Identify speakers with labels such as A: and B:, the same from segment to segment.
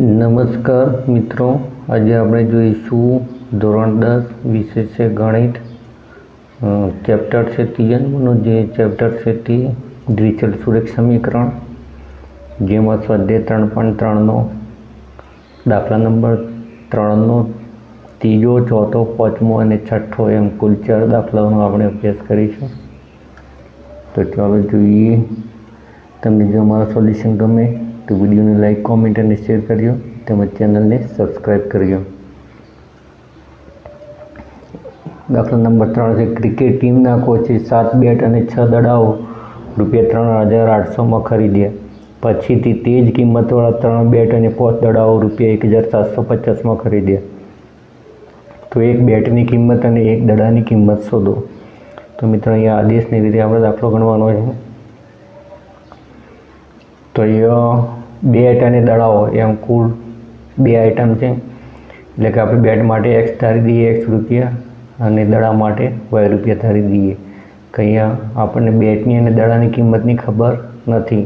A: નમસ્કાર મિત્રો, આજે આપણે જોઈશું ધોરણ 10 વિષય છે ગણિત, ચેપ્ટર છે તિયનનું જે ચેપ્ટર છે તે દ્વિચલ સુરેખ સમીકરણ, જેમાં સ્વાધ્યાય 3.3નો દાખલા નંબર 3નો ત્રીજો, ચોથો, પાંચમો અને છઠ્ઠો એમ કુલ 4 દાખલાઓનો આપણે અભ્યાસ કરીશું. તો ચાલો જોઈએ. તમને જો અમારા સોલ્યુશન ગમે તો વિડીયોને લાઈક, કોમેન્ટ અને શેર કરજો, તેમજ ચેનલને સબસ્ક્રાઈબ કરજો. દાખલા નંબર 3 છે ક્રિકેટ ટીમના કોચે 7 બેટ અને 6 દડાઓ ₹3,800માં ખરીદ્યા. પછીથી તે જ કિંમતવાળા 3 બેટ અને 5 દડાઓ ₹1,750માં ખરીદ્યા. તો એક બેટની કિંમત અને એક દડાની કિંમત શોધો. તો મિત્રો અહીંયા આદેશની રીતે આપણે દાખલો ગણવાનો છે. તો અહીંયા બેટ અને દડાઓ એમ કુલ 2 આઇટમ છે, એટલે કે આપણે બેટ માટે X ધારી દઈએ, X રૂપિયા, અને દડા માટે Y રૂપિયા ધારી દઈએ. કે અહીંયા આપણને બેટની અને દડાની કિંમતની ખબર નથી,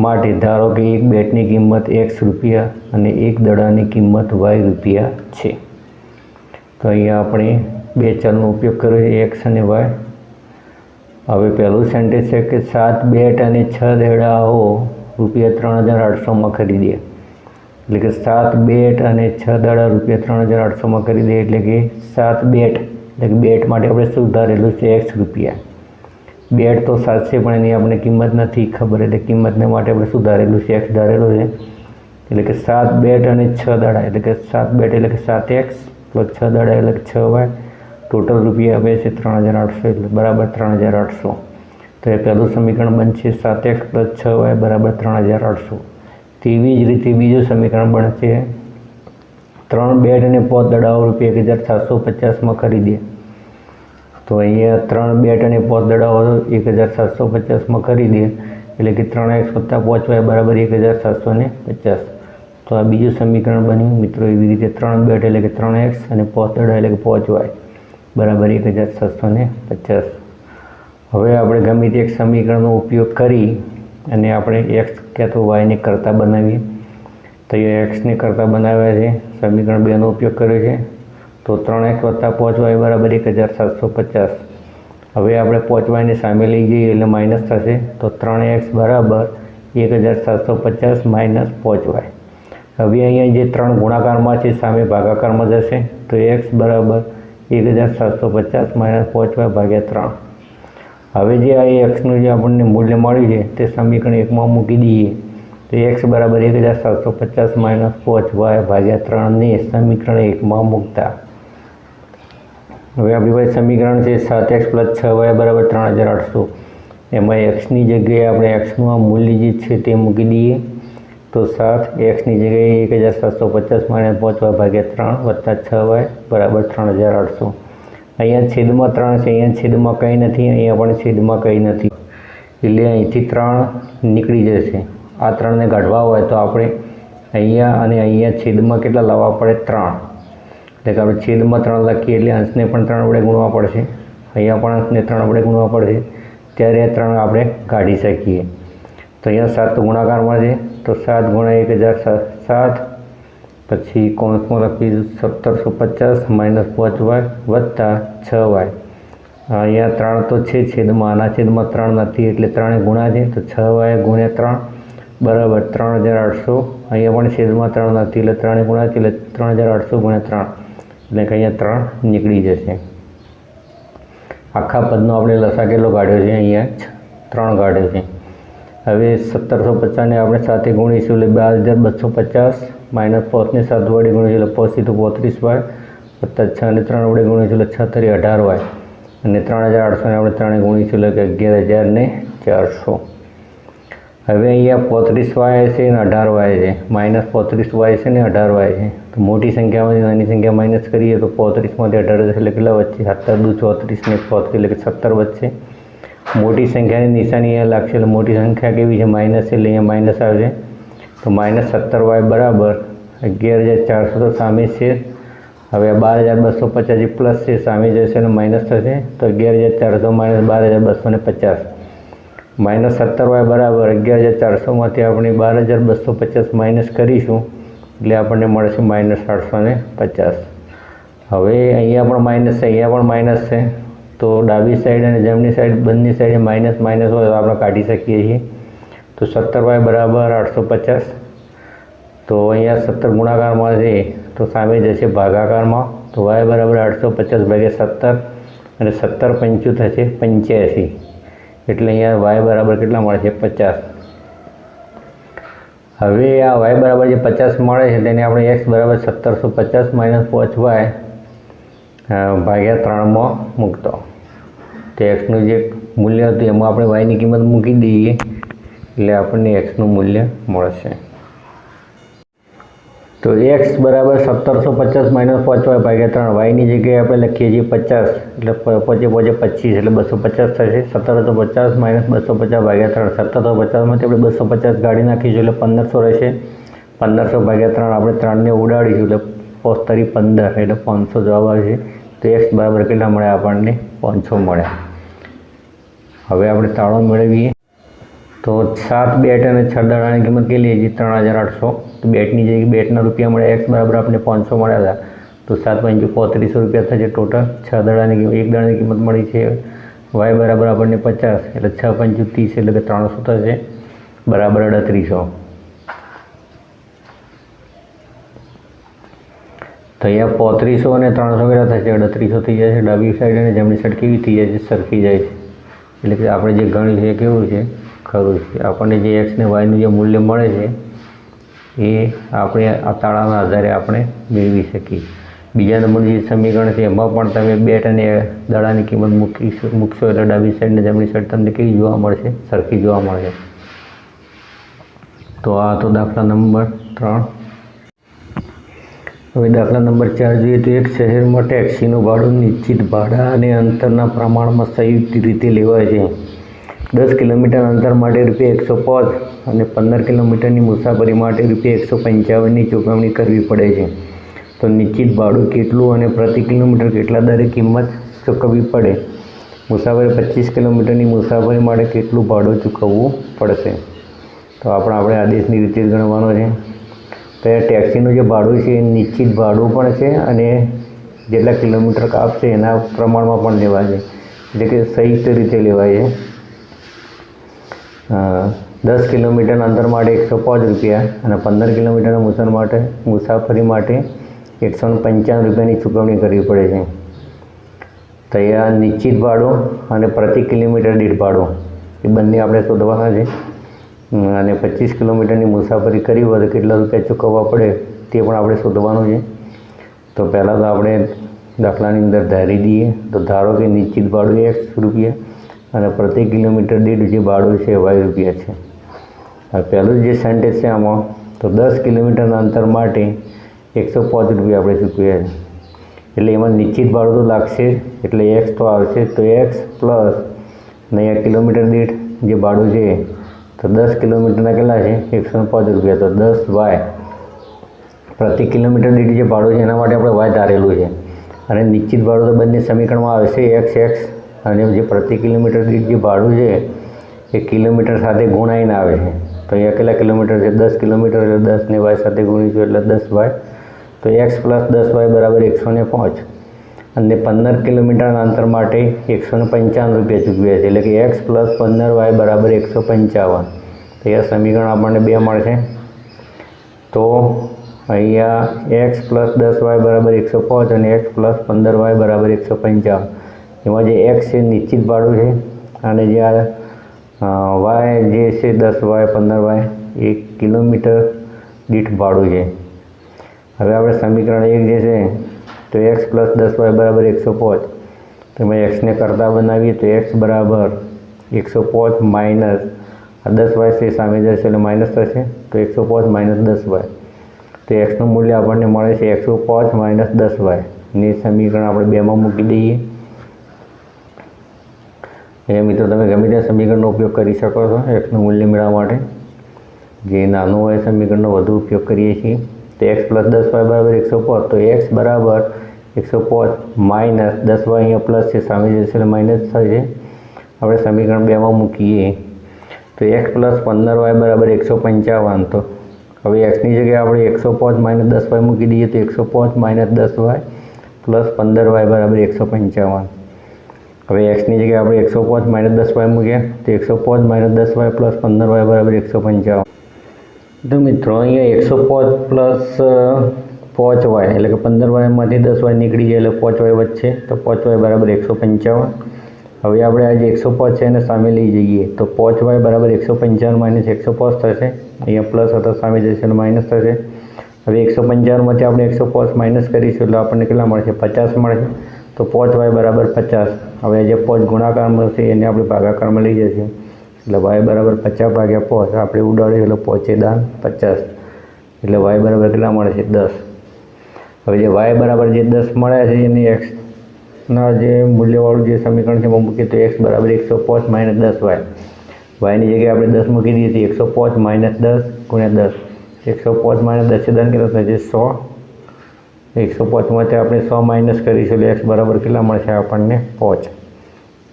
A: માટે ધારો કે એક બેટની કિંમત X રૂપિયા અને એક દડાની કિંમત Y રૂપિયા છે. તો અહીંયા આપણે બે ચલનો ઉપયોગ કર્યો છે, X અને Y. હવે પહેલું સેન્ટેન્સ છે કે 7 બેટ અને 6 દડાઓ ₹3,800માં ખરીદ્યા. એટલે કે 7 બેટ અને 6 દડા ₹3,800માં ખરીદ્યા. એટલે કે 7 બેટ, એટલે કે બેટ માટે આપણે શું ધારેલું છે? X રૂપિયા. બેટ તો 7 છે, પણ એની આપણે કિંમત નથી ખબર, એટલે કિંમતને માટે આપણે શું ધારેલું છે? X ધારેલું છે. એટલે કે 7 બેટ અને 6 દડા, એટલે કે 7 બેટ એટલે કે 7X પ્લસ 6 દડા એટલે કે 6Y. ટોટલ રૂપિયા આવે છે 3,800, એટલે બરાબર 3,800. તો એ પહેલું સમીકરણ બનશે 7X પ્લસ 6Y બરાબર 3,800. તેવી જ રીતે બીજું સમીકરણ બનશે 3 બેટ અને 5 દડાઓ ₹1,750માં ખરીદ્યા. તો અહીંયા 3 બેટ અને 5 દડાઓ 1,750માં ખરીદ્યા, એટલે કે 3X વત્તા 5Y બરાબર 1,750. તો આ બીજું સમીકરણ બન્યું મિત્રો. એવી રીતે 3 બેટ એટલે કે 3X અને 5 દડા એટલે કે 5Y બરાબર 1,750. હવે આપણે ગમે તે એક સમીકરણનો ઉપયોગ કરી અને આપણે X ક્યાં તો Yને કરતા બનાવીએ. તો એ Xને કરતા બનાવ્યા છે, સમીકરણ 2નો ઉપયોગ કર્યો છે. તો 3X વત્તા 5Y બરાબર 1,750. હવે આપણે 5Yને સામે લઈ જઈએ એટલે માઇનસ થશે. તો 3X બરાબર 1,750 માઇનસ 5Y. હવે અહીંયા જે 3 ગુણાકારમાં છે સામે ભાગાકારમાં જશે. તો X બરાબર 1,750 માઇનસ 5Y ભાગ્યા 3. હવે જે આ Xનું જે આપણને મૂલ્ય મળ્યું છે તે સમીકરણ 1માં મૂકી દઈએ. તો X બરાબર 1,750 માઇનસ 5Y ભાગ્યા 3ને સમીકરણ 1માં મૂકતા હવે આપણી પાસે સમીકરણ છે 7X પ્લસ 6Y બરાબર 3,800. એમાં Xની જગ્યાએ આપણે Xનું આ મૂલ્ય જે છે તે મૂકી દઈએ. તો 7Xની જગ્યાએ 1,750 માઇનસ 5Y ભાગ્યા 3 વત્તા 6Y બરાબર 3,800. અહીંયા છેદમાં 3 છે, અહીંયા છેદમાં કંઈ નથી, અહીંયા પણ છેદમાં કંઈ નથી, એટલે અહીંથી 3 નીકળી જશે. આ 3ને કાઢવા હોય તો આપણે અહીંયા અને અહીંયા છેદમાં કેટલા લાવવા પડે? 3. એટલે કે આપણે છેદમાં 3 લખીએ એટલે અંશને પણ 3 વડે ગુણવા પડશે, અહીંયા પણ અંશને 3 વડે ગુણવા પડશે, ત્યારે 3 આપણે કાઢી શકીએ. તો અહીંયા 7 ગુણાકારમાં છે, તો 7 ગુણ્યા 1,007, પછી કૌંસમાં લખીશું 1,750 માઇનસ 5Y વત્તા 6Y. અહીંયા 3 તો છે છેદમાં, આના છેદમાં 3 નથી, એટલે 3 ગુણ્યા છે. તો 6Y ગુણ્યા 3 બરાબર 3,800. અહીંયા પણ છેદમાં 3 નથી, એટલે 3 ગુણ્યા છે, એટલે 3,800 ગુણ્યા 3, એટલે કે અહીંયા 3 નીકળી જશે. આખા પદનો આપણે લસા કેટલો કાઢ્યો છે? અહીંયા 3 કાઢ્યો છે. હવે 1,750ને આપણે સાથે ગુણીશું એટલે 12,250 માઇનસ 5ને 7 વડે ગુણીશું એટલે 5 × 35Y વત્તા 6 ને 3 વડે ગુણીશું એટલે 6 × 18Y, અને 3,800ને આપણે 3 ગુણીશું એટલે કે 11,400. હવે અહીંયા 35Y છે ને 18Y છે, માઇનસ 35Y છે ને 18Y છે. તો મોટી સંખ્યામાંથી નાની સંખ્યા માઇનસ કરીએ તો 35માંથી 18 એટલે કેટલા વચ્ચે? 7 × 2 34 ને 35 એટલે કે 17 વચ્ચે. મોટી સંખ્યાની નિશાની અહીંયા લાગશે, એટલે મોટી સંખ્યા કેવી છે? માઇનસ, એટલે અહીંયા માઇનસ આવશે. તો માઇનસ 17Y બરાબર 11,400 તો સામે છે. હવે 12,250 પ્લસ છે, સામે જશે એટલે માઇનસ થશે. તો 11,400 માઇનસ 12,250 માઇનસ 17Y બરાબર 11,400માંથી આપણે 12,250 માઇનસ કરીશું એટલે આપણને મળશે -850. હવે અહીંયા પણ માઇનસ છે, અહીંયા પણ માઇનસ છે, તો ડાબી સાઈડ અને જમણી સાઈડ બંને સાઈડે માઇનસ માઇનસ હોય તો આપણે કાઢી શકીએ છીએ. તો 17y બરાબર 850. તો અહીંયા 17 ગુણાકારમાં છે તો સામે જશે ભાગાકારમાં. તો y બરાબર 850 ભાગ્યા 17 અને 17 પંચું થશે 85. એટલે અહીંયા y બરાબર કેટલા મળે છે? 50. હવે આ y બરાબર જે 50 મળે છે તેને આપણે x બરાબર 1750 માઇનસ 5y ભાગ્યા 3માં મૂકતો. તો એક્સનું જે મૂલ્ય હતું એમાં આપણે વાયની કિંમત મૂકી દઈએ એટલે આપણને એક્સનું મૂલ્ય મળશે. તો એક્સ બરાબર 1750 માઇનસ 5y ભાગ્યા 3. વાયની જગ્યાએ આપણે લખીએ છીએ 50 એટલે 5 25 એટલે 250 થશે. 1750 માઇનસ 250 ભાગ્યા 3. 1750માંથી આપણે 250 કાઢી નાખીશું એટલે 1500 રહેશે. 1500 ભાગ્યા 3 આપણે 3ને ઉડાડીશું એટલે 15 એટલે 500 જવાબ આવશે. તો એક્સ બરાબર કેટલા મળ્યા આપણને? 500 મળ્યા. હવે આપણે તાળો મેળવીએ. તો 7 બેટ અને 6 દડાની કિંમત કેટલી હતી? 3800. તો બેટની જગ્યાએ બેટના રૂપિયા મળ્યા, એક્સ બરાબર આપણે 500 મળ્યા હતા. તો 7 × 5 3500 રૂપિયા થશે ટોટલ. 6 દડાની કિંમત, 1 દડાની કિંમત મળી છે. વાય બરાબર આપણને 50 એટલે 6 × 5 30 એટલે કે 300 થશે બરાબર 3800. તો અહીંયા 3500 અને 300 કેટલા થશે? 3800 થઈ જાય છે. ડાબી સાઈડ અને જમણી સાઈડ કેવી થઈ જાય છે? સરખી જાય છે. એટલે કે આપણે જે ગણ્યું છે કેવું છે? ખરું છે. આપણને જે એક્સ ને વાયનું જે મૂલ્ય મળે છે એ આપણે આ તાળાના આધારે આપણે મેળવી શકીએ. બીજા નંબરનું જે સમીકરણ છે એમાં પણ તમે બેટ અને દડાની કિંમત મૂકશો એટલે ડાબી સાઈડ અને જમણી સાઈડ તમને કેવી જોવા મળશે? સરખી જોવા મળશે. તો આ તો દાખલા નંબર 3. હવે દાખલા નંબર 4 જોઈએ તો એક શહેરમાં ટેક્સીનું ભાડું નિશ્ચિત ભાડા અને અંતરના પ્રમાણમાં સંયુક્ત રીતે લેવાય છે. 10 કિલોમીટર અંતર માટે ₹105 અને 15 કિલોમીટરની મુસાફરી માટે ₹155ની ચૂકવણી કરવી પડે છે. તો નિશ્ચિત ભાડું કેટલું અને પ્રતિ કિલોમીટર કેટલા દરે કિંમત ચૂકવવી પડે? મુસાફરી 25 કિલોમીટરની મુસાફરી માટે કેટલું ભાડું ચૂકવવું પડશે? તો આપણે આદેશની રીતે જ ગણવાનો છે. તો એ ટેક્સીનું જે ભાડું છે એ નિશ્ચિત ભાડું પણ છે અને જેટલા કિલોમીટર કાપશે એના પ્રમાણમાં પણ લેવાય છે. એટલે કે સંયુક્ત રીતે લેવાય છે. 10 કિલોમીટર અંતર માટે ₹105 અને 15 કિલોમીટરના મુસાફરી માટે ₹155ની ચૂકવણી કરવી પડે છે. તો આ નિશ્ચિત ભાડું અને પ્રતિ કિલોમીટર દીઠ ભાડું એ બંને આપણે શોધવાના છે. અને 25 કિલોમીટરની મુસાફરી કરી હોય તો કેટલા રૂપિયા ચૂકવવા પડે તે પણ આપણે શોધવાનું છે. તો પહેલાં તો આપણે દાખલાની અંદર ધારી દઈએ. તો ધારો કે નિશ્ચિત ભાડું X રૂપિયા અને પ્રતિ કિલોમીટર દીઠ જે ભાડું છે Y રૂપિયા છે. હવે પહેલું જે સેન્ટેન્સ છે આમાં તો 10 કિલોમીટરના અંતર માટે ₹105 આપણે ચૂકવ્યા છે. એટલે એમાં નિશ્ચિત ભાડું તો લાગશે એટલે X તો આવશે. તો X પ્લસ અહીંયા કિલોમીટર દીઠ જે ભાડું છે તો 10 કિલોમીટરના કેટલા છે? ₹105. તો 10y પ્રતિ કિલોમીટર દીઠ જે ભાડું છે એના માટે આપણે y ધારેલું છે. અને નિશ્ચિત ભાડું તો બંને સમીકરણમાં આવશે x અને જે પ્રતિ કિલોમીટર દીઠ જે ભાડું છે એ કિલોમીટર સાથે ગુણાઈને આવે છે. તો અહીંયા કેટલા કિલોમીટર છે? 10 કિલોમીટર એટલે 10 ને y સાથે ગુણીશું એટલે 10y. તો x પ્લસ 10y બરાબર 105 અને 15 કિલોમીટરના અંતર માટે ₹155 ચૂકવ્યા છે. એટલે કે x પ્લસ 15y બરાબર 155. તો આ સમીકરણ આપણને 2 મળશે. તો અહીંયા x પ્લસ 10y બરાબર 105 અને x પ્લસ 15y બરાબર 155. એમાં જે x છે નિશ્ચિત ભાડું છે અને જે આ y જે છે 10y 15y એ કિલોમીટર દીઠ ભાડું છે. હવે આપણે સમીકરણ 1 જે છે તો x પ્લસ 10y બરાબર 105. તો એમાં xને કરતા બનાવીએ તો x બરાબર 105 માઇનસ આ 10y છે સામે જશે એટલે માઇનસ થશે. તો 105 માઇનસ 10y. તો xનું મૂલ્ય આપણને મળે છે 105 માઇનસ 10y. ને સમીકરણ આપણે 2માં મૂકી દઈએ. એ મિત્રો તમે ગમે તે સમીકરણનો ઉપયોગ કરી શકો છો xનું મૂલ્ય મેળવવા માટે. જે નાનું હોય સમીકરણનો વધુ ઉપયોગ કરીએ છીએ. તો x પ્લસ 10y બરાબર 105. તો x બરાબર 105 માઇનસ 10y અહીંયા પ્લસ છે સામે જશે એટલે માઇનસ થશે. આપણે સમીકરણ 2માં મૂકીએ તો x પ્લસ 15y બરાબર 155. તો હવે એક્સની જગ્યાએ આપણે 105 માઇનસ 10y મૂકી દઈએ તો 105 માઇનસ 10y પ્લસ 15y બરાબર 155. હવે એક્સની જગ્યાએ આપણે 105 માઇનસ 10y મૂકીએ તો 105 માઇનસ 10y પ્લસ 15y બરાબર 155. તો મિત્રો અહીંયા 105 પ્લસ 5y એટલે કે 15yમાંથી 10y નીકળી જાય એટલે 5y વચ્ચે તો 5y બરાબર 155. હવે આપણે આ જે 105 છે એને સામે લઈ જઈએ તો 5y બરાબર 155 માઇનસ 105 થશે. અહીંયા પ્લસ હતા સામે જશે અને માઇનસ થશે. હવે 155માંથી આપણે 105 માઇનસ કરીશું એટલે આપણને કેટલા મળશે? 50 મળશે. તો 5y બરાબર 50. હવે જે 5 ગુણાકાર મળશે એને આપણે ભાગાકારમાં લઈ જશે એટલે y બરાબર 50 ભાગ્યા 5 આપણે ઉડાડીએ એટલે 5 દાન 50 એટલે y બરાબર કેટલા મળે છે? 10. હવે જે y બરાબર જે 10 મળ્યા છે એને એક્સના જે મૂલ્યવાળું જે સમીકરણ છે એમાં મૂકીએ તો x બરાબર 105 માઇનસ 10y. yની જગ્યાએ આપણે 10 મૂકી દઈએ તો 105 માઇનસ 10 ગુણ્યા 10. 105 માઇનસ 10 દાન કેટલો થશે? 100. 105માંથી આપણે 100 માઇનસ કરીશું એટલે x બરાબર કેટલા મળશે આપણને? 5.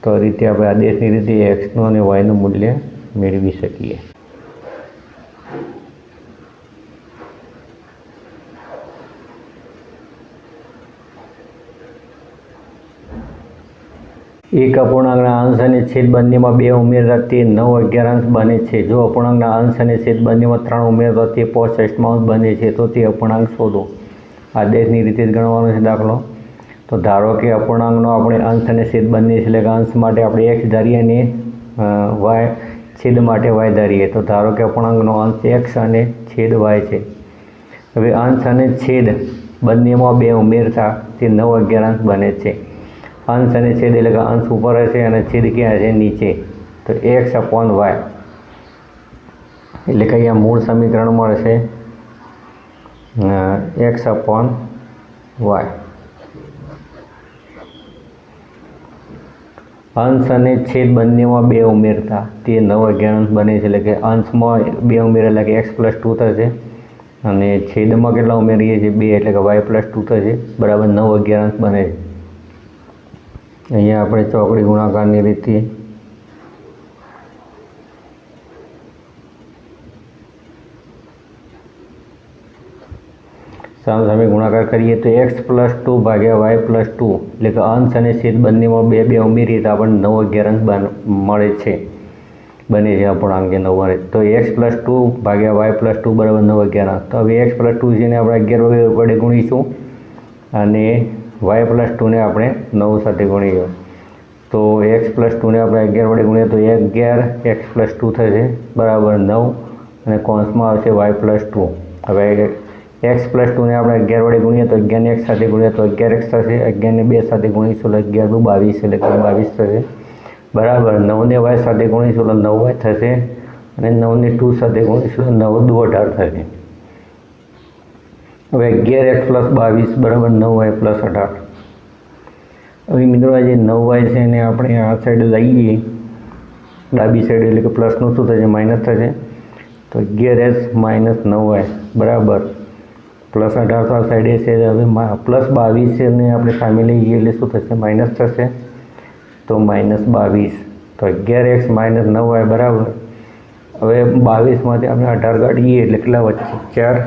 A: તો આ રીતે આપણે આદેશની રીતે એક્સનું અને વાયનું મૂલ્ય મેળવી શકીએ. એક અપૂર્ણાંકના અંશ અને છેદ બંનેમાં 2 ઉમેરતા તે 9/11 અંશ બને છે. જો અપૂર્ણાંકના અંશ અને છેદ બંનેમાં 3 ઉમેરતા તે 5/8 અંશ બને છે તો તે અપૂર્ણાંક શોધો. આદેશની રીતે જ ગણવાનો છે દાખલો. તો ધારો કે અપૂર્ણાંકનો આપણે અંશ અને છેદ બંને છે એટલે કે અંશ માટે આપણે x ધારીએ અને y છેદ માટે y ધારીએ. તો ધારો કે અપૂર્ણાંકનો અંશ x અને છેદ y છે. હવે અંશ અને છેદ બંનેમાં 2 ઉમેરતા તે 9/11 અંશ બને છે. અંશ અને છેદ એટલે કે અંશ ઉપર હશે અને છેદ ક્યાં છે? નીચે. તો x અપોન y એટલે કે અહીંયા મૂળ સમીકરણ મળશે x અપોન y. અંશ અને છેદ બંનેમાં 2 ઉમેરતા તે 9/11 અંશ બને છે એટલે કે અંશમાં 2 ઉમેરે એટલે કે x પ્લસ 2 થશે અને છેદમાં કેટલા ઉમેરીએ છીએ? 2 એટલે કે y પ્લસ 2 થશે બરાબર 9/11 અંશ બને છે. અહીંયા આપણે ચોકડી ગુણાકારની રીતે સામે ગુણાકાર કરીએ તો x પ્લસ 2 ભાગ્યા y પ્લસ 2 એટલે કે અંશ અને છેદ બંનેમાં 2 ઉમેરીએ તો આપણને 9/11 અંશ મળે છે બને છે અપૂર્ણાંક જે 9 મળે. તો x પ્લસ 2 ભાગ્યા y પ્લસ 2 બરાબર 9/11. તો હવે x પ્લસ 2 છે ને આપણે 11 વડે ગુણીશું અને y પ્લસ 2ને આપણે 9 સાથે ગુણીશું. તો x પ્લસ 2ને આપણે 11 વડે ગુણીએ તો 11 x પ્લસ 2 થશે બરાબર 9 અને કૌંસમાં આવશે y પ્લસ 2. હવે x પ્લસ 2ને આપણે 11 વડે ગુણીએ તો 11ને x સાથે ગુણીએ તો 11x થશે. 11ને 2 સાથે ગુણીશું એટલે 11 × 22 એટલે 22 થશે બરાબર 9ને y સાથે ગુણીશું એટલે 9y થશે અને 9ને 2 સાથે ગુણીશું એટલે 9 × 2 = 18 થશે. હવે 11x પ્લસ 22 બરાબર 9y પ્લસ 18. હવે મિત્રો આ જે 9y છે એને આપણે આ સાઈડ લઈએ ડાબી સાઈડ એટલે કે પ્લસનું શું થશે? માઇનસ થશે. તો 11x માઇનસ 9y બરાબર પ્લસ 18 તો આ સાઈડે છે. હવે પ્લસ 22 છે ને આપણે સામે લઈએ એટલે શું થશે? માઇનસ થશે. તો માઇનસ 22. તો 11x માઇનસ 9y બરાબર હવે 22માંથી આપણે 18 કાઢીએ એટલે કેટલા વચ્ચે? 4.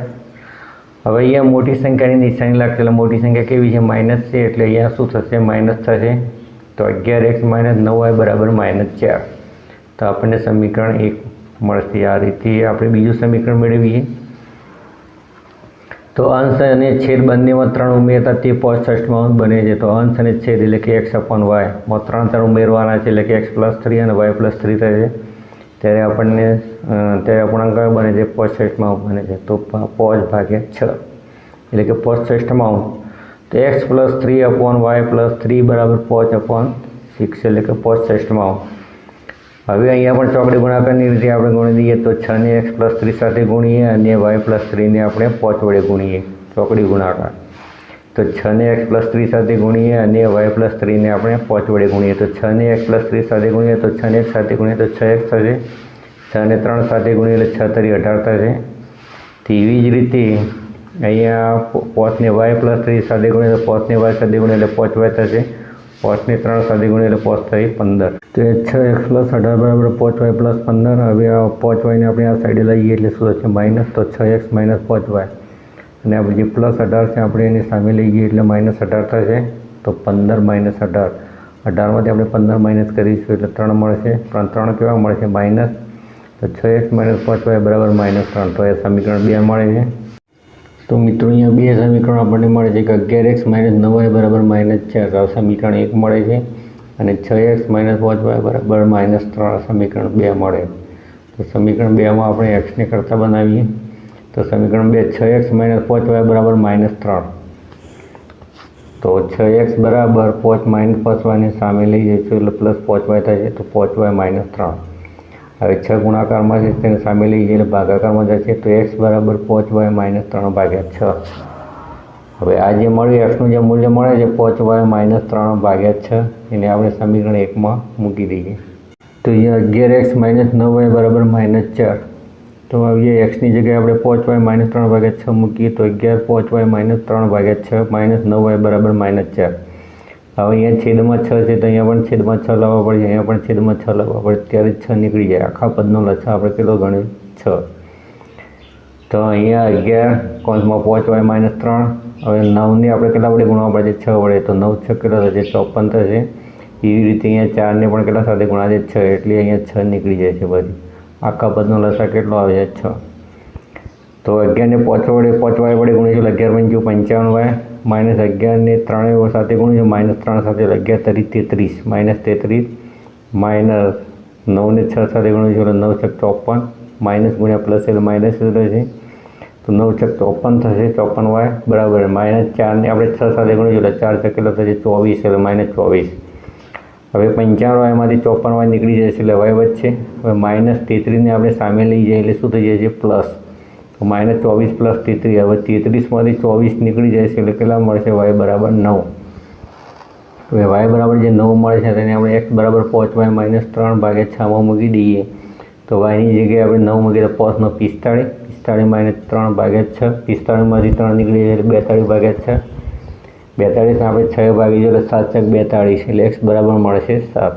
A: હવે અહીંયા મોટી સંખ્યાની નિશાની લાગશે એટલે મોટી સંખ્યા કેવી છે? માઇનસ છે એટલે અહીંયા શું થશે? માઇનસ થશે. તો 11x માઇનસ 9y બરાબર -4. તો આપણને સમીકરણ 1 મળશે. આ રીતે આપણે બીજું સમીકરણ મેળવીએ તો અંશ અને છેદ બંનેમાં 3 ઉમેરતા તે 5/8 અંશ બને છે. તો અંશ અને છેદ એટલે કે x અપોન y માં 3 ઉમેરવાના છે એટલે કે x પ્લસ 3 અને y પ્લસ 3 થશે. ત્યારે આપણને ત્યારે અપૂર્ણાંક કયો બને છે? 5/8 બને છે. તો 5/6 એટલે કે 5/8 તો x plus 3 upon y plus 3 બરાબર 5/6 એટલે કે 5/8. હવે અહીંયા પણ ચોકડી ગુણાકારની રીતે આપણે ગુણી દઈએ તો 6ને x પ્લસ 3 સાથે ગુણીએ અને y પ્લસ 3ને આપણે 5 વડે ગુણીએ ચોકડી ગુણાકાર. તો 6ને x પ્લસ 3 સાથે ગુણીએ અને y પ્લસ 3ને આપણે 5 વડે ગુણીએ. તો 6ને x પ્લસ 3 સાથે ગુણીએ તો 6ને x સાથે ગુણીએ તો 6x થશે. 6ને 3 સાથે ગુણીએ એટલે 6 × 3 = 18 થશે. તેવી જ રીતે અહીંયા 5ને y પ્લસ 3 સાથે ગુણીએ તો 5ને y સાથે ગુણીએ એટલે 5y થશે. 5 ને 3 સાથે ગુણ્યા એટલે 5 થઈ 15. તો એ 6x + 18 બરાબર 5y + 15. હવે આ 5y ને આપણે આ સાઈડે લઈએ એટલે શું થશે માઇનસ, તો 6x - 5y, અને આ જે +18 છે આપણે એની સામે લઈએ એટલે -18 થશે. તો 15 - 18, 18માંથી આપણે 15 માઇનસ કરીશું એટલે 3 મળશે. 3 કેવા મળશે માઇનસ. તો 6x - 5y બરાબર -3. તો એ સમીકરણ 2 મળે છે. તો મિત્રો અહીંયા બે સમીકરણ આપણને મળે છે કે 11x - 9y બરાબર -4, તો સમીકરણ 1 મળે છે, અને 6x - 5y બરાબર -3 સમીકરણ 2 મળે. તો સમીકરણ 2માં આપણે x ને કરતા બનાવીએ. તો સમીકરણ 2 6x - 5y બરાબર -3. તો 6x બરાબર 5 - 5y ને સામે લઈ જઈશું એટલે +5y થશે. તો 5y - 3. હવે 6 ગુણાકારમાં છે તેને સામે લઈ જઈએ એટલે ભાગાકારમાં જશે. તો x બરાબર 5y - 3/6. હવે આ જે મળ્યું xનું જે મૂલ્ય મળે છે 5y - 3/6, એને આપણે સમીકરણ 1માં મૂકી દઈએ. તો અહીંયા 11x - 9y બરાબર -4. તો હવે xની જગ્યાએ આપણે 5y - 3/6 મૂકીએ તો 11 5y - 3/6 -9y બરાબર -4. હવે અહીંયા છેદમાં 6 છે તો અહીંયા પણ છેદમાં 6 લાવવા પડે, અહીંયા પણ છેદમાં 6 લાવવા પડે, ત્યારે 6 નીકળી જાય. આખા પદનો લસાઅ આપણે કેટલો ગણ્યો 6. તો અહીંયા 11 5y - 3. હવે 9ને આપણે કેટલા વડે ગુણવા પડે 6 વડે, તો 9 6 કેટલા થશે 54 થશે. એવી રીતે અહીંયા 4ને પણ કેટલા સાથે ગુણ્યા છે 6, એટલે અહીંયા 6 નીકળી જાય છે બધી. આખા પદનો લસાઅ કેટલો આવે છે 6. તો 11ને 5y વડે ગુણીશું 11 × 55y, -11ને 3 સાથે ગુણીશું -3 સાથે 11 × 33, -33, -9ને 6 સાથે ગુણીશું એટલે 9 × 6 = 54, માઇનસ ગુણ્યા પ્લસ એટલે માઇનસ થશે. તો 9 × 54 થશે 54y બરાબર. -4ને આપણે 6 સાથે ગુણીશું એટલે 4 × કેટલો થશે 24 એટલે -24. હવે 55yમાંથી 54y નીકળી જશે એટલે y વચ્ચે. હવે -33ને આપણે સામે લઈ જઈએ એટલે શું થઈ જાય છે પ્લસ. તો -24 + 33, હવે 33માંથી 24 નીકળી જાય છે એટલે કેટલા મળશે y બરાબર 9. હવે y બરાબર જે 9 મળે છે તેને આપણે x બરાબર 5y - 3/6માં મૂકી દઈએ. તો yની જગ્યાએ આપણે 9 મૂકીએ તો 5 × 45, 45 - 3/6, 45માંથી 3 નીકળી જાય એટલે 42/6. 42 આપણે 6 ભાગી જોઈએ એટલે 7 × 42 એટલે x બરાબર મળશે 7.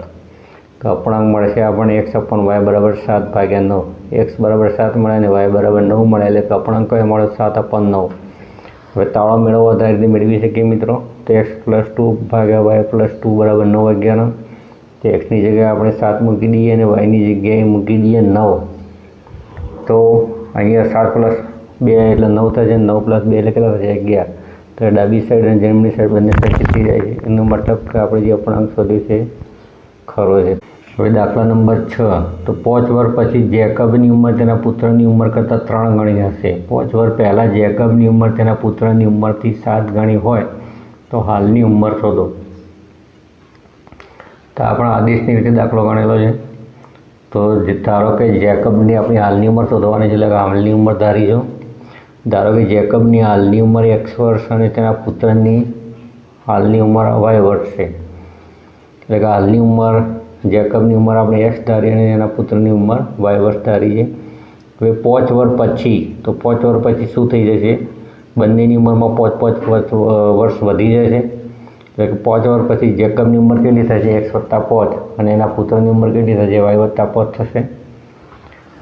A: તો અપૂર્ણાંક મળશે આપણને x/y બરાબર 7/9. x બરાબર 7 મળે અને y બરાબર 9 મળે એટલે કે અપૂર્ણાંક કયો મળે 7/9. હવે તાળો મેળવવો વધારે રીતે મેળવી શકીએ મિત્રો. તો x + 2 / y + 2 બરાબર 9/11. તો xની જગ્યાએ આપણે 7 મૂકી દઈએ અને yની જગ્યાએ મૂકી દઈએ 9. તો અહીંયા 7 + 2 એટલે 9 થશે, 9 + 2 એટલે કેટલા થશે 11. તો ડાબી સાઈડ અને જમણી સાઈડ બંને સરખી થઈ જાય છે. એનો મતલબ કે આપણે જે અપૂર્ણાંક શોધ્યો છે ખરો છે. હવે દાખલા નંબર 6. તો 5 વર્ષ પછી જેકબની ઉંમર તેના પુત્રની ઉંમર કરતાં 3 ગણી હશે. 5 વર્ષ પહેલાં જેકબની ઉંમર તેના પુત્રની ઉંમરથી 7 ગણી હોય તો હાલની ઉંમર શોધો. તો આપણા આદેશની રીતે દાખલો ગણેલો છે. તો ધારો કે જેકબની આપણી હાલની ઉંમર શોધવાની છે એટલે કે હાલની ઉંમર ધારીશું. ધારો કે જેકબની હાલની ઉંમર x વર્ષ અને તેના પુત્રની હાલની ઉંમર y વર્ષ છે. એટલે કે હાલની ઉંમર જેકબની ઉંમર આપણે x ધારી અને એના પુત્રની ઉંમર y વર્ષ ધારી છે. હવે 5 વર્ષ પછી, તો 5 વર્ષ પછી શું થઈ જશે, બંનેની ઉંમરમાં 5 વર્ષ વધી જશે. એટલે કે 5 વર્ષ પછી જેકબની ઉંમર કેટલી થશે x + 5 અને એના પુત્રની ઉંમર કેટલી થશે y + 5 થશે.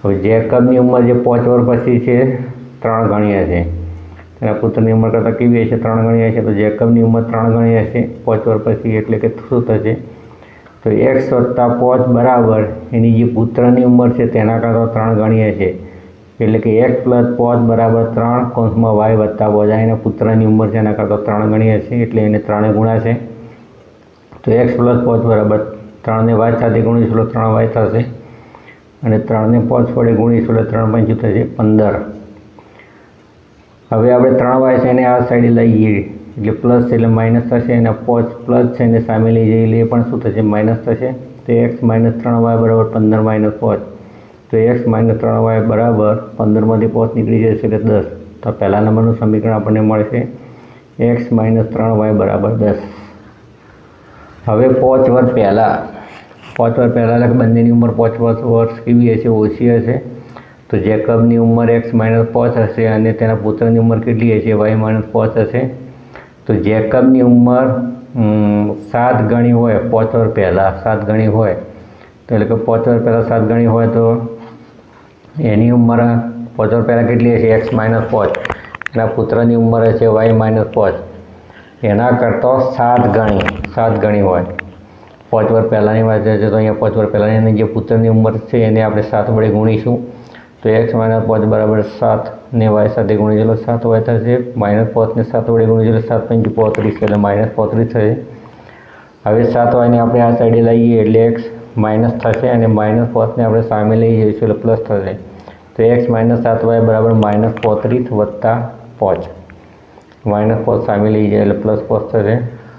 A: હવે જેકબની ઉંમર જે 5 વર્ષ પછી છે 3 ગણી હશે, તેના પુત્રની ઉંમર કરતાં કેવી હશે 3 ગણી હશે. તો જેકબની ઉંમર 3 ગણી હશે 5 વર્ષ પછી, એટલે કે શું થશે તો x + 5 બરાબર એની જે પુત્રની ઉંમર છે તેના કરતાં 3 ગણી હશે. એટલે કે x + 5 બરાબર 3 કૌંસમાં y + 5 એના પુત્રની ઉંમર છે એના કરતાં 3 ગણી હશે, એટલે એને 3 ગુણાશે. તો x + 5 બરાબર 3ને y સાથે ગુણીશું એટલે 3y થશે, અને 3ને 5 વડે ગુણીશું એટલે 3 × 5 થશે 15. હવે આપણે 3y છે એને આ સાઈડે લઈએ એટલે પ્લસ એટલે માઇનસ થશે, અને 5 પ્લસ છે એને સામે લઈ જઈએ એટલે એ પણ શું થશે માઇનસ થશે. તો x - 3y બરાબર 15 - 5. તો x - 3y બરાબર 15માંથી 5 નીકળી જશે એટલે 10. તો પહેલા નંબરનું સમીકરણ આપણને મળશે x - 3y બરાબર 10. હવે 5 વર્ષ પહેલાં એટલે બંનેની ઉંમર 5 વર્ષ કેવી હશે, ઓછી હશે. તો જેકબની ઉંમર x - 5 હશે અને તેના પુત્રની ઉંમર કેટલી હશે y - 5 હશે. તો જેકબની ઉંમર 7 ગણી હોય 5 વર્ષ પહેલાં 7 ગણી હોય તો એટલે કે 5 વર્ષ પહેલાં 7 ગણી હોય તો એની ઉંમર 5 વર્ષ પહેલાં કેટલી હશે? x - 5. એના પુત્રની ઉંમર હશે y - 5. એના કરતાં 7 ગણી હોય 5 વર્ષ પહેલાંની વાત છે તો અહીંયા 5 વર્ષ પહેલાંની જે પુત્રની ઉંમર છે એને આપણે 7 વડે ગુણીશું તો x - 5 બરાબર 7 ને y સાથે ગુણી ચલો 7y થશે, -5 ને 7 વડે ગુણી ચલો 7 × 5 = 35 એટલે -35 થશે. હવે 7y ને આપણે આ સાઈડે લઈએ એટલે x માઇનસ થશે અને -5 ને આપણે સામે લઈ જઈશું એટલે પ્લસ થશે. તો x - 7y બરાબર -35 વત્તા 5. -5 સામે લઈ જાય એટલે +5 થશે.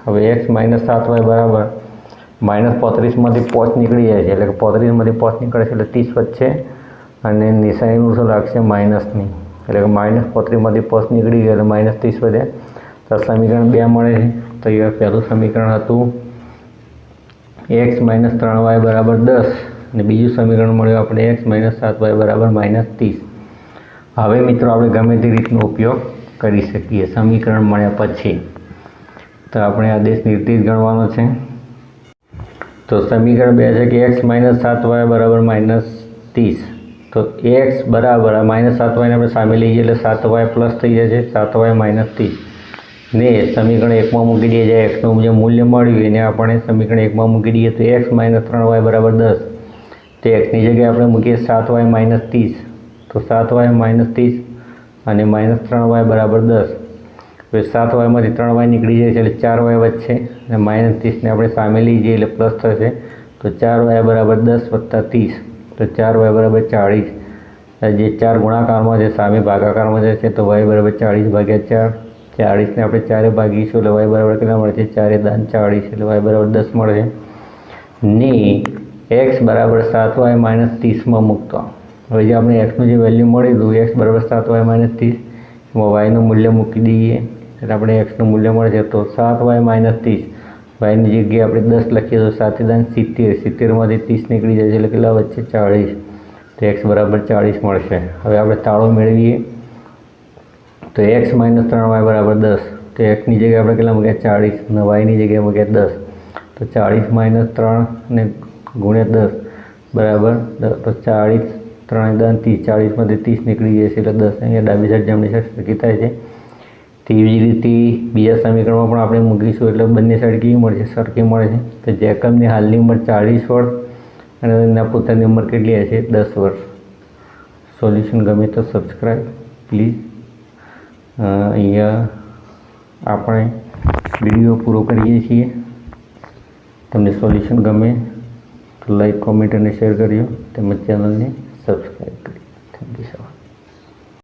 A: હવે x - 7y બરાબર -35માંથી 5 નીકળી જાય છે એટલે કે 35માંથી 5 નીકળે છે એટલે 30 વધશે અને નિશાનીનું શું લાગશે? માઇનસની, એટલે કે -35માંથી 5 નીકળી ગયા એટલે -30 વધે. તો સમીકરણ 2 મળે છે. તો એ પહેલું સમીકરણ હતું x - 3y બરાબર 10 અને બીજું સમીકરણ મળ્યું આપણે x - 7y બરાબર -30. હવે મિત્રો આપણે ગમે તે રીતનો ઉપયોગ કરી શકીએ સમીકરણ મળ્યા પછી. તો આપણે આદેશ નિર્દેશ ગણવાનો છે. તો સમીકરણ 2 છે કે x - 7y બરાબર -30. તો x બરાબર -7y ને આપણે સામે લઈએ એટલે 7y પ્લસ થઈ જશે 7y - 30 ને સમીકરણ 1 માં મૂકી દઈએ. જે xનું જે મૂલ્ય મળ્યું એને આપણે સમીકરણ 1 માં મૂકી દઈએ તો x - 3y બરાબર 10. તો xની જગ્યાએ આપણે મૂકીએ 7y - 30. તો 7y - 30 અને -3y બરાબર 10. હવે 7yમાંથી 3y નીકળી જાય છે એટલે 4y વધશે અને -30 ને આપણે સામે લઈ જઈએ એટલે પ્લસ થશે. તો 4y બરાબર 10 વત્તા 30 તો 4y બરાબર 40. જે 4 ગુણાકારમાં છે સામે ભાગાકારમાં જશે તો y બરાબર 40 ભાગ્યા 4. 40 ને આપણે 4 ભાગીશું એટલે y બરાબર કેટલા મળે છે? 4 દાન 40 એટલે y બરાબર 10 મળે છે. ને x બરાબર 7y - 30માં મૂકતો. હવે જે આપણે xનું જે વેલ્યુ મળી હતું x બરાબર 7y - 30 એમાં yનું મૂલ્ય મૂકી દઈએ એટલે આપણે xનું મૂલ્ય મળે છે. તો 7y - 30 yની જગ્યાએ આપણે 10 લખીએ તો 7 દાન 70. 70માંથી 30 નીકળી જાય છે એટલે કેટલા વચ્ચે 40. તો x બરાબર 40 મળશે. હવે આપણે તાળો મેળવીએ તો x - 3y બરાબર 10. તો xની જગ્યાએ આપણે કેટલા મૂક્યા? 40 અને yની જગ્યાએ મૂક્યા 10. તો 40 - 3 ને ગુણ્યા 10 બરાબર 10. તો 40 3 દાન 30. 40માંથી 30 નીકળી જાય છે એટલે 10. અહીંયા ડાબી સાઈડ જમણી સાઈડ સરખી થાય છે. તેવી જ રીતે બીજા સમીકરણમાં પણ આપણે મૂકીશું એટલે બંને સાઈડ કેવી મળશે? સરખી મળે છે. તો જેકબની હાલની ઉંમર 40 વર્ષ અને એના પોતાની ઉંમર કેટલી હશે? 10 વર્ષ. સોલ્યુશન ગમે તો સબસ્ક્રાઈબ પ્લીઝ. અહીંયા આપણે વિડીયો પૂરો કરીએ છીએ. તમને સોલ્યુશન ગમે તો લાઈક, કોમેન્ટ અને શેર કરજો તેમજ ચેનલને સબસ્ક્રાઈબ કરજો.